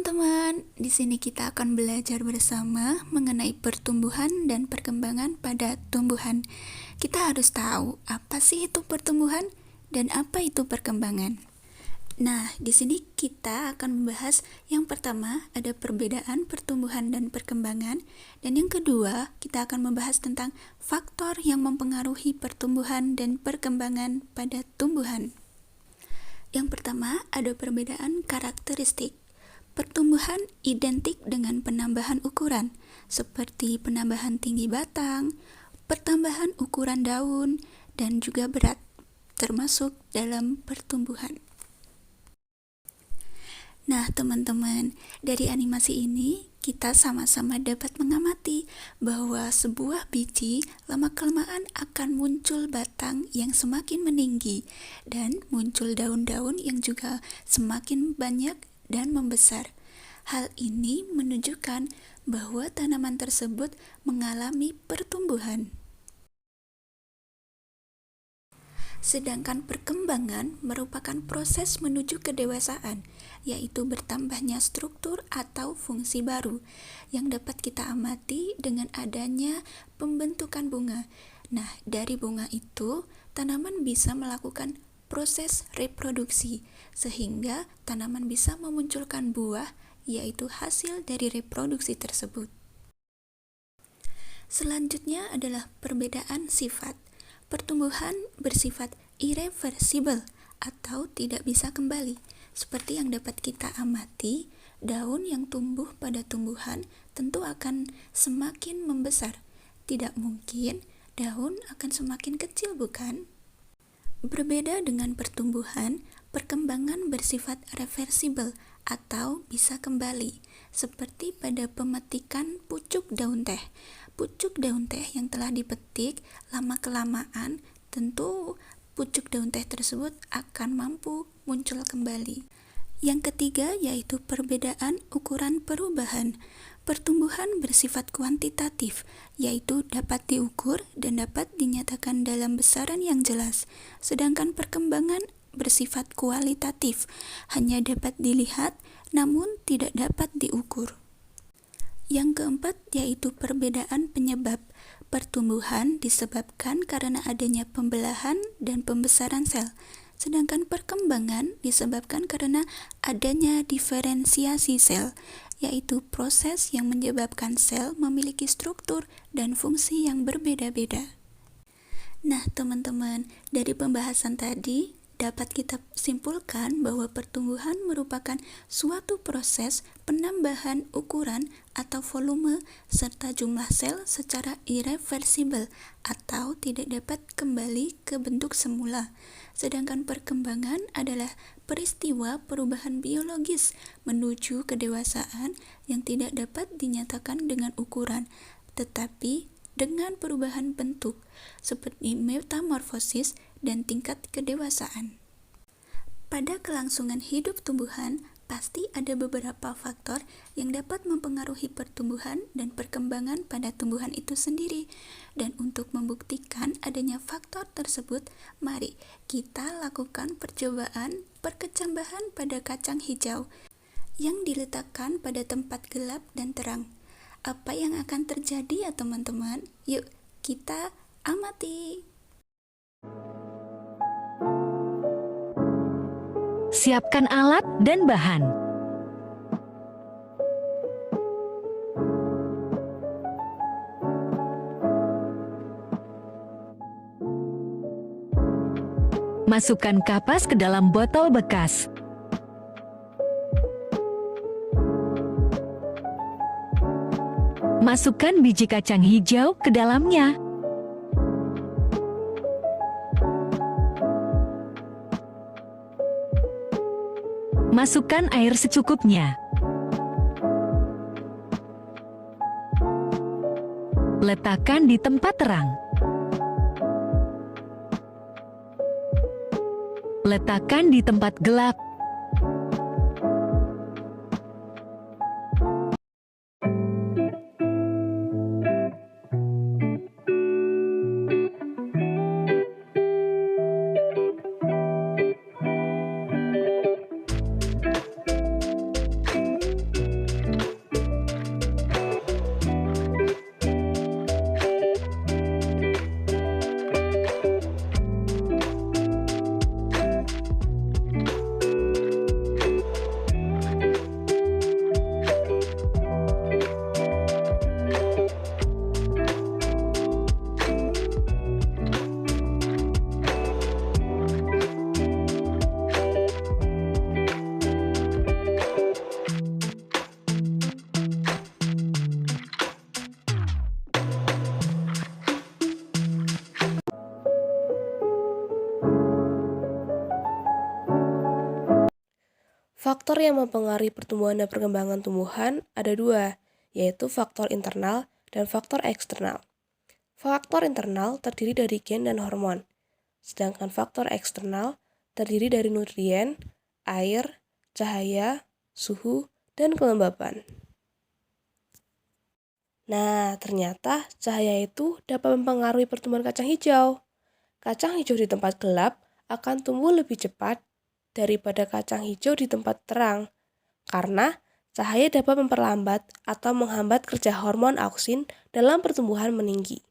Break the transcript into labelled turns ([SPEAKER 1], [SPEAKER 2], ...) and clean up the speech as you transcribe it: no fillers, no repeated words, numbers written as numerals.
[SPEAKER 1] teman-teman, di sini kita akan belajar bersama mengenai pertumbuhan dan perkembangan pada tumbuhan. Kita harus tahu apa sih itu pertumbuhan dan apa itu perkembangan. Nah, di sini kita akan membahas yang pertama ada perbedaan pertumbuhan dan perkembangan, dan yang kedua kita akan membahas tentang faktor yang mempengaruhi pertumbuhan dan perkembangan pada tumbuhan. Yang pertama ada perbedaan karakteristik. Pertumbuhan identik dengan penambahan ukuran, seperti penambahan tinggi batang, pertambahan ukuran daun, dan juga berat, termasuk dalam pertumbuhan. Nah, teman-teman, dari animasi ini kita sama-sama dapat mengamati bahwa sebuah biji lama-kelamaan akan muncul batang yang semakin meninggi dan muncul daun-daun yang juga semakin banyak dan membesar. Hal ini menunjukkan bahwa tanaman tersebut mengalami pertumbuhan. Sedangkan perkembangan merupakan proses menuju kedewasaan, yaitu bertambahnya struktur atau fungsi baru yang dapat kita amati dengan adanya pembentukan bunga. Nah, dari bunga itu, tanaman bisa melakukan proses reproduksi, sehingga tanaman bisa memunculkan buah, yaitu hasil dari reproduksi tersebut. Selanjutnya adalah perbedaan sifat. Pertumbuhan bersifat irreversible atau tidak bisa kembali. Seperti yang dapat kita amati, daun yang tumbuh pada tumbuhan tentu akan semakin membesar. Tidak mungkin daun akan semakin kecil, bukan? Berbeda dengan pertumbuhan, perkembangan bersifat reversible atau bisa kembali, seperti pada pemetikan pucuk daun teh. Pucuk daun teh yang telah dipetik lama-kelamaan, tentu pucuk daun teh tersebut akan mampu muncul kembali. Yang ketiga yaitu perbedaan ukuran perubahan. Pertumbuhan bersifat kuantitatif, yaitu dapat diukur dan dapat dinyatakan dalam besaran yang jelas. Sedangkan perkembangan bersifat kualitatif, hanya dapat dilihat namun tidak dapat diukur. Yang keempat yaitu perbedaan penyebab. Pertumbuhan disebabkan karena adanya pembelahan dan pembesaran sel, sedangkan perkembangan disebabkan karena adanya diferensiasi sel, yaitu proses yang menyebabkan sel memiliki struktur dan fungsi yang berbeda-beda. Nah, teman-teman, dari pembahasan tadi dapat kita simpulkan bahwa pertumbuhan merupakan suatu proses penambahan ukuran atau volume serta jumlah sel secara irreversible atau tidak dapat kembali ke bentuk semula. Sedangkan perkembangan adalah peristiwa perubahan biologis menuju kedewasaan yang tidak dapat dinyatakan dengan ukuran, tetapi dengan perubahan bentuk seperti metamorfosis dan tingkat kedewasaan. Pada kelangsungan hidup tumbuhan, pasti ada beberapa faktor yang dapat mempengaruhi pertumbuhan dan perkembangan pada tumbuhan itu sendiri. Dan untuk membuktikan adanya faktor tersebut, mari kita lakukan percobaan perkecambahan pada kacang hijau yang diletakkan pada tempat gelap dan terang. Apa yang akan terjadi ya teman-teman? Yuk kita amati.
[SPEAKER 2] Siapkan alat dan bahan. Masukkan kapas ke dalam botol bekas. Masukkan biji kacang hijau ke dalamnya. Masukkan air secukupnya. Letakkan di tempat terang. Letakkan di tempat gelap.
[SPEAKER 3] Faktor yang mempengaruhi pertumbuhan dan perkembangan tumbuhan ada dua, yaitu faktor internal dan faktor eksternal. Faktor internal terdiri dari gen dan hormon, sedangkan faktor eksternal terdiri dari nutrien, air, cahaya, suhu, dan kelembapan. Nah, ternyata cahaya itu dapat mempengaruhi pertumbuhan kacang hijau. Kacang hijau di tempat gelap akan tumbuh lebih cepat daripada kacang hijau di tempat terang, karena cahaya dapat memperlambat atau menghambat kerja hormon auksin dalam pertumbuhan meninggi.